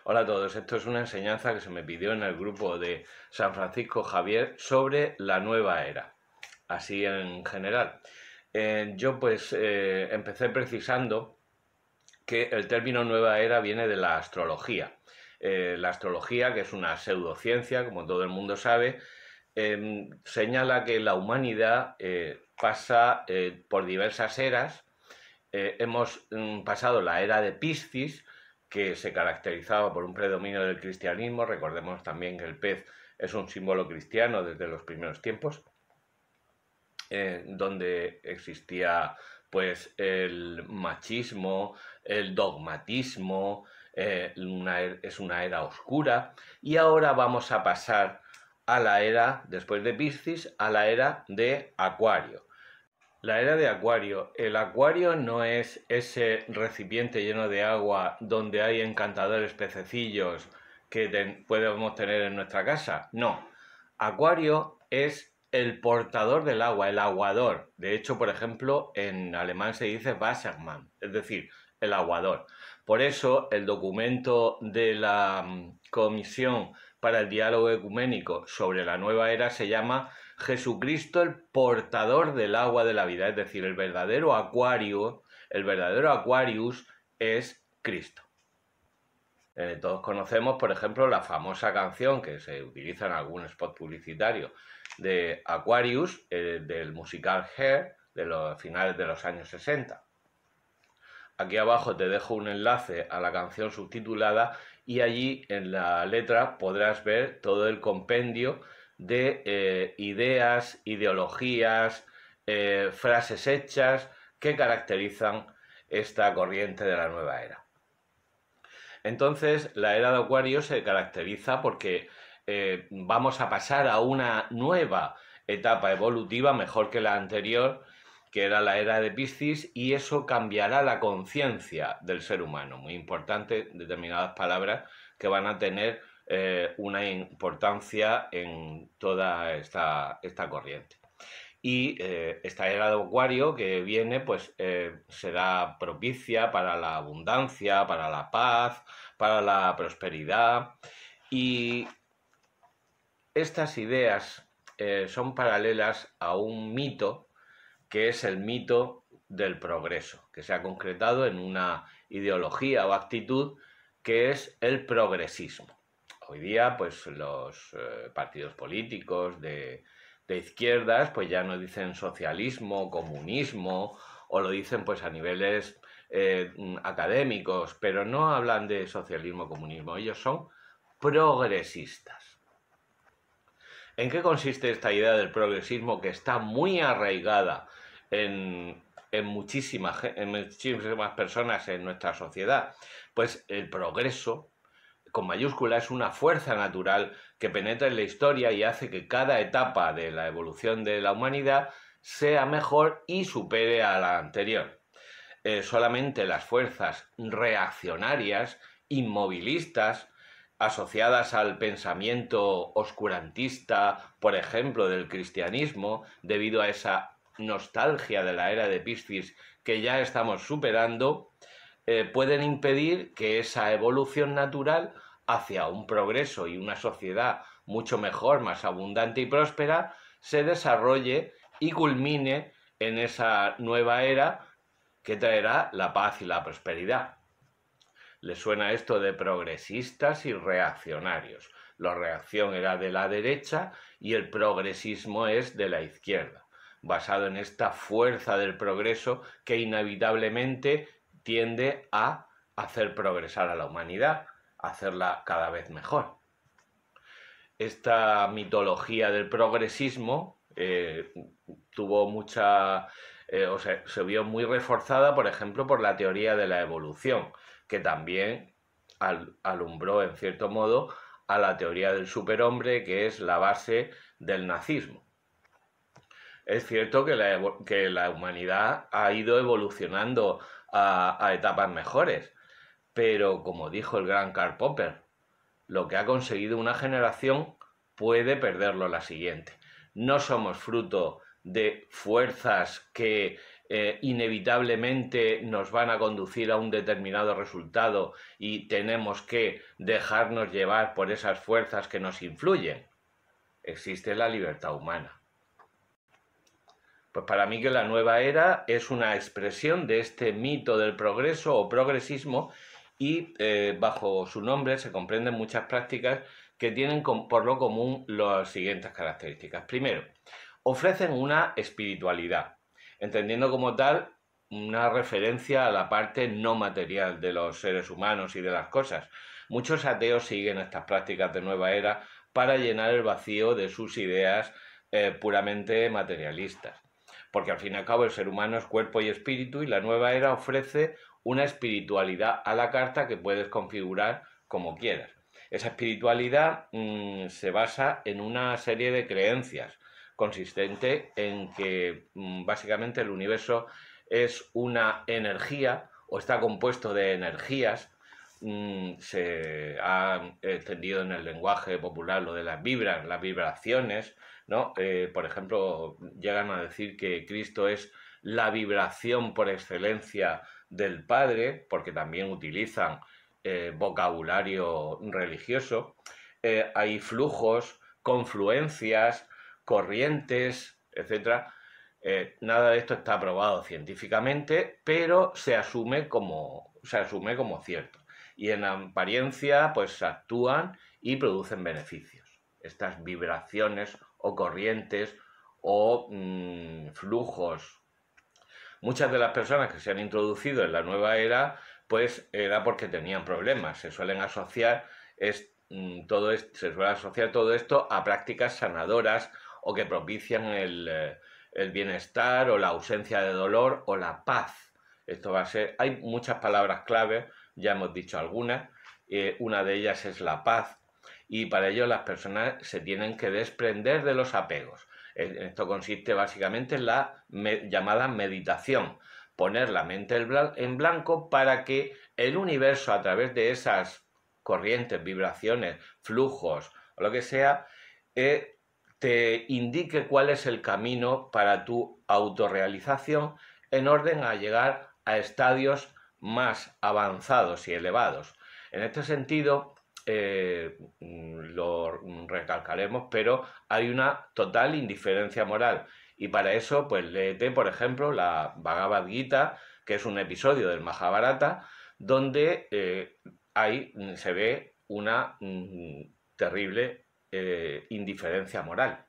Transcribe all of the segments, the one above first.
Hola a todos, esto es una enseñanza que se me pidió en el grupo de San Francisco Javier sobre la nueva era, así en general. Yo empecé precisando que el término nueva era viene de la astrología. La astrología, que es una pseudociencia, como todo el mundo sabe, señala que la humanidad pasa por diversas eras. Hemos pasado la era de Piscis, que se caracterizaba por un predominio del cristianismo. Recordemos también que el pez es un símbolo cristiano desde los primeros tiempos, donde existía pues el machismo, el dogmatismo, es una era oscura, y ahora vamos a pasar a la era, después de Piscis, a la era de Acuario. La era de Acuario. El acuario no es ese recipiente lleno de agua donde hay encantadores pececillos que podemos tener en nuestra casa. No. Acuario es el portador del agua, el aguador. De hecho, por ejemplo, en alemán se dice Wassermann, es decir, el aguador. Por eso, el documento de la Comisión para el Diálogo Ecuménico sobre la Nueva Era se llama Jesucristo, el portador del agua de la vida. Es decir, el verdadero Aquarius es Cristo. Todos conocemos, por ejemplo, la famosa canción que se utiliza en algún spot publicitario de Aquarius, del musical Hair, de los finales de los años 60. Aquí abajo te dejo un enlace a la canción subtitulada y allí en la letra podrás ver todo el compendio de ideas, ideologías, frases hechas que caracterizan esta corriente de la nueva era. Entonces, la era de Acuario se caracteriza porque vamos a pasar a una nueva etapa evolutiva mejor que la anterior, que era la era de Piscis, y eso cambiará la conciencia del ser humano. Muy importante, determinadas palabras que van a tener una importancia en toda esta corriente. Y esta era de Acuario que viene, pues será propicia para la abundancia, para la paz, para la prosperidad. Y estas ideas son paralelas a un mito que es el mito del progreso, que se ha concretado en una ideología o actitud que es el progresismo. Hoy día, pues los partidos políticos de izquierdas, pues ya no dicen socialismo, comunismo, o lo dicen pues a niveles académicos, pero no hablan de socialismo, comunismo, ellos son progresistas. ¿En qué consiste esta idea del progresismo que está muy arraigada en muchísimas personas en nuestra sociedad? Pues el progreso, con mayúscula, es una fuerza natural que penetra en la historia y hace que cada etapa de la evolución de la humanidad sea mejor y supere a la anterior. Solamente las fuerzas reaccionarias, inmovilistas, asociadas al pensamiento oscurantista, por ejemplo, del cristianismo, debido a esa nostalgia de la era de Piscis que ya estamos superando, pueden impedir que esa evolución natural hacia un progreso y una sociedad mucho mejor, más abundante y próspera, se desarrolle y culmine en esa nueva era que traerá la paz y la prosperidad. ¿Les suena esto de progresistas y reaccionarios? La reacción era de la derecha y el progresismo es de la izquierda, basado en esta fuerza del progreso que inevitablemente tiende a hacer progresar a la humanidad, a hacerla cada vez mejor. Esta mitología del progresismo tuvo mucha... se vio muy reforzada, por ejemplo, por la teoría de la evolución, que también alumbró, en cierto modo, a la teoría del superhombre, que es la base del nazismo. Es cierto que la humanidad ha ido evolucionando a etapas mejores, pero como dijo el gran Karl Popper, lo que ha conseguido una generación puede perderlo la siguiente. No somos fruto de fuerzas que inevitablemente nos van a conducir a un determinado resultado y tenemos que dejarnos llevar por esas fuerzas que nos influyen. Existe la libertad humana. Pues para mí que la nueva era es una expresión de este mito del progreso o progresismo y bajo su nombre se comprenden muchas prácticas que tienen por lo común las siguientes características. Primero, ofrecen una espiritualidad, entendiendo como tal una referencia a la parte no material de los seres humanos y de las cosas. Muchos ateos siguen estas prácticas de nueva era para llenar el vacío de sus ideas puramente materialistas. Porque al fin y al cabo el ser humano es cuerpo y espíritu y la nueva era ofrece una espiritualidad a la carta que puedes configurar como quieras. Esa espiritualidad se basa en una serie de creencias consistente en que básicamente el universo es una energía o está compuesto de energías. Se ha extendido en el lenguaje popular lo de las vibraciones, ¿no? Por ejemplo, llegan a decir que Cristo es la vibración por excelencia del Padre, porque también utilizan vocabulario religioso. Hay flujos, confluencias, corrientes, etcétera. Nada de esto está probado científicamente, pero se asume como cierto. Y en apariencia, pues actúan y producen beneficios. Estas vibraciones o corrientes o flujos. Muchas de las personas que se han introducido en la nueva era, pues era porque tenían problemas. Se suelen asociar se suele asociar todo esto a prácticas sanadoras o que propician el bienestar o la ausencia de dolor o la paz. Esto va a ser, hay muchas palabras clave, ya hemos dicho algunas, una de ellas es la paz, y para ello las personas se tienen que desprender de los apegos. Esto consiste básicamente en la llamada meditación, poner la mente en blanco para que el universo, a través de esas corrientes, vibraciones, flujos o lo que sea, te indique cuál es el camino para tu autorrealización en orden a llegar a estadios más avanzados y elevados. En este sentido, lo recalcaremos, pero hay una total indiferencia moral. Y para eso, pues léete, por ejemplo, la Bhagavad Gita, que es un episodio del Mahabharata, donde se ve una terrible indiferencia moral.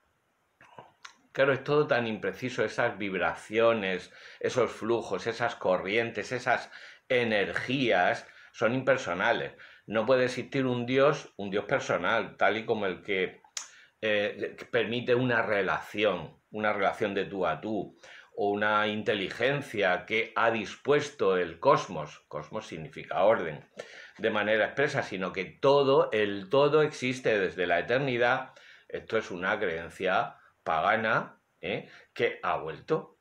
Claro, es todo tan impreciso, esas vibraciones, esos flujos, esas corrientes, esas energías son impersonales. No puede existir un Dios personal, tal y como el que permite una relación de tú a tú, o una inteligencia que ha dispuesto el cosmos significa orden, de manera expresa, sino que el todo existe desde la eternidad. Esto es una creencia pagana que ha vuelto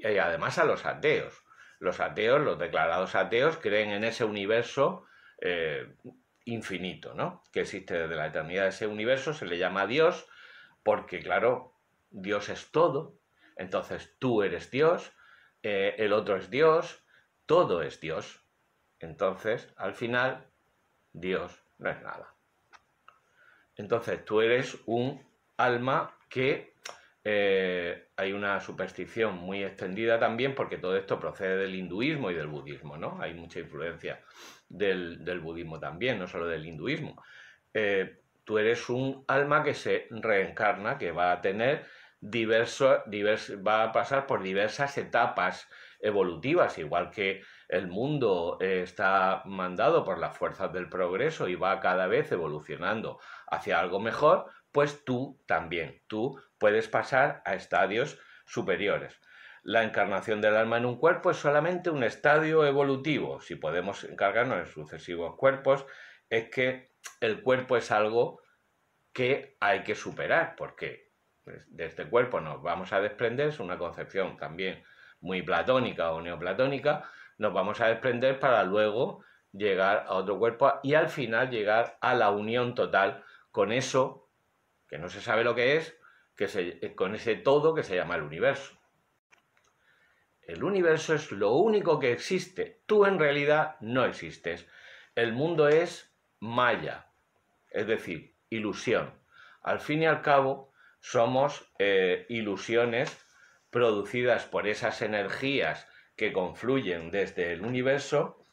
además a los ateos. Los declarados ateos, creen en ese universo infinito, ¿no? Que existe desde la eternidad. Ese universo se le llama Dios porque, claro, Dios es todo. Entonces tú eres Dios, el otro es Dios, todo es Dios. Entonces, al final, Dios no es nada. Entonces tú eres un alma que hay una superstición muy extendida también, porque todo esto procede del hinduismo y del budismo, ¿no? Hay mucha influencia del budismo también, no solo del hinduismo. Tú eres un alma que se reencarna, que va a tener va a pasar por diversas etapas evolutivas, igual que el mundo está mandado por las fuerzas del progreso y va cada vez evolucionando hacia algo mejor, pues tú también, tú puedes pasar a estadios superiores. La encarnación del alma en un cuerpo es solamente un estadio evolutivo. Si podemos encargarnos en sucesivos cuerpos, es que el cuerpo es algo que hay que superar, porque de este cuerpo nos vamos a desprender, es una concepción también muy platónica o neoplatónica, nos vamos a desprender para luego llegar a otro cuerpo y al final llegar a la unión total con eso, que no se sabe lo que es, con ese todo que se llama el universo. El universo es lo único que existe. Tú en realidad no existes. El mundo es maya, es decir, ilusión. Al fin y al cabo, somos ilusiones producidas por esas energías que confluyen desde el universo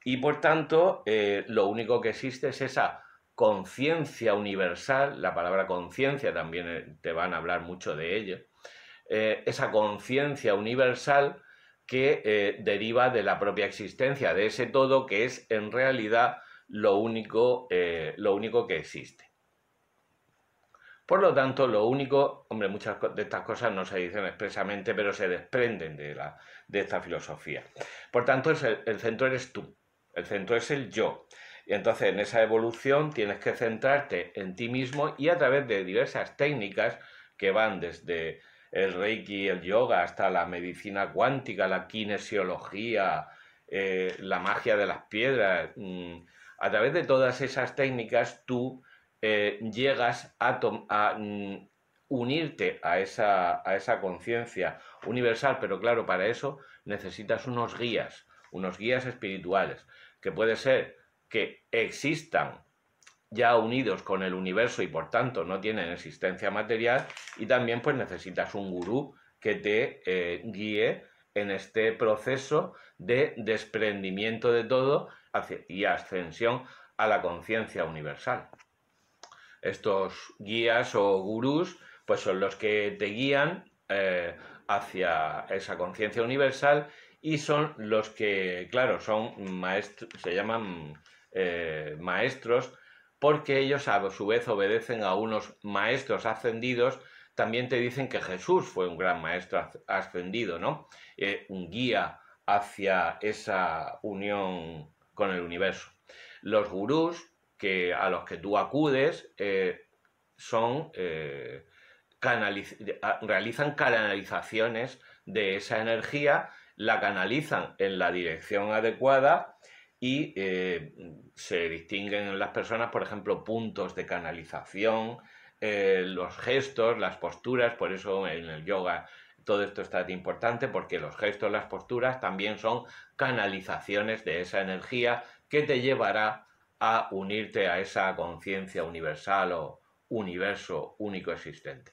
y por tanto lo único que existe es esa conciencia universal. La palabra conciencia también te van a hablar mucho de ello. Esa conciencia universal que deriva de la propia existencia de ese todo, que es en realidad lo único que existe. Por lo tanto, lo único, hombre, muchas de estas cosas no se dicen expresamente, pero se desprenden de esta filosofía. Por tanto, el centro eres tú, el centro es el yo. Y entonces en esa evolución tienes que centrarte en ti mismo y a través de diversas técnicas que van desde el reiki, el yoga, hasta la medicina cuántica, la kinesiología, la magia de las piedras. A través de todas esas técnicas tú llegas a unirte a esa conciencia universal, pero claro, para eso necesitas unos guías espirituales, que puede ser que existan ya unidos con el universo y por tanto no tienen existencia material, y también pues necesitas un gurú que te guíe en este proceso de desprendimiento de todo y ascensión a la conciencia universal. Estos guías o gurús pues son los que te guían hacia esa conciencia universal y son los que, claro, son maestros, se llaman maestros, porque ellos a su vez obedecen a unos maestros ascendidos. También te dicen que Jesús fue un gran maestro ascendido, ¿no? Un guía hacia esa unión con el universo. Los gurús a los que tú acudes realizan canalizaciones de esa energía, la canalizan en la dirección adecuada y se distinguen en las personas, por ejemplo, puntos de canalización, los gestos, las posturas. Por eso en el yoga todo esto es tan importante, porque los gestos, las posturas también son canalizaciones de esa energía que te llevará a unirte a esa conciencia universal o universo único existente.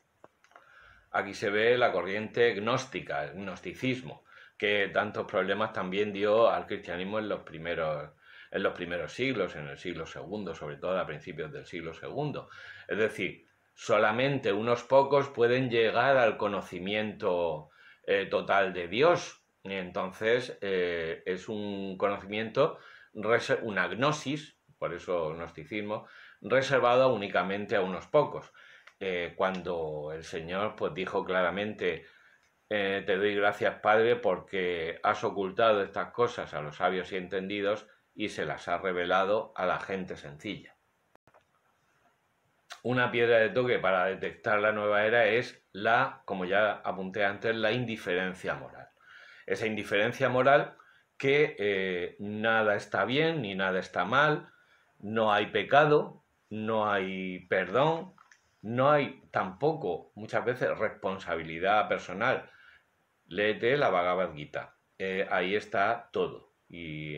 Aquí se ve la corriente gnóstica, el gnosticismo, que tantos problemas también dio al cristianismo en los primeros siglos, en el siglo II, sobre todo a principios del siglo II. Es decir, solamente unos pocos pueden llegar al conocimiento total de Dios. Y entonces es un conocimiento, una gnosis, por eso gnosticismo, reservado únicamente a unos pocos. Cuando el Señor pues dijo claramente: te doy gracias, Padre, porque has ocultado estas cosas a los sabios y entendidos y se las has revelado a la gente sencilla. Una piedra de toque para detectar la nueva era es como ya apunté antes, la indiferencia moral. Esa indiferencia moral que nada está bien ni nada está mal, no hay pecado, no hay perdón, no hay tampoco muchas veces responsabilidad personal. Léete la Bhagavad Gita, ahí está todo. Y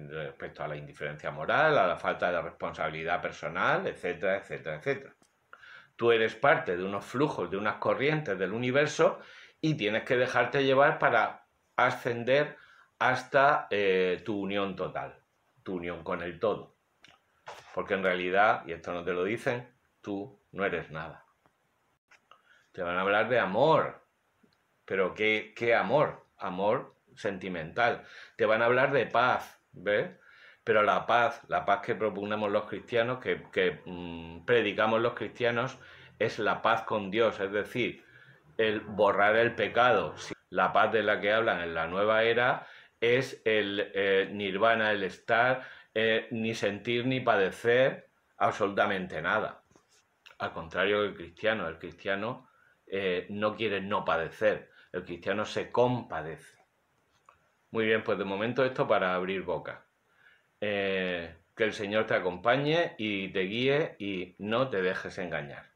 respecto a la indiferencia moral, a la falta de responsabilidad personal, etcétera, etcétera, etcétera. Tú eres parte de unos flujos, de unas corrientes del universo y tienes que dejarte llevar para ascender hasta tu unión total, tu unión con el todo. Porque en realidad, y esto no te lo dicen, tú no eres nada. Te van a hablar de amor, pero ¿qué amor? Amor sentimental. Te van a hablar de paz, ¿ves? Pero la paz que proponemos los cristianos, que predicamos los cristianos, es la paz con Dios, es decir, el borrar el pecado. La paz de la que hablan en la nueva era es el nirvana, el estar, ni sentir ni padecer absolutamente nada. Al contrario que el cristiano no quiere no padecer, el cristiano se compadece. Muy bien, pues de momento esto para abrir boca. Que el Señor te acompañe y te guíe y no te dejes engañar.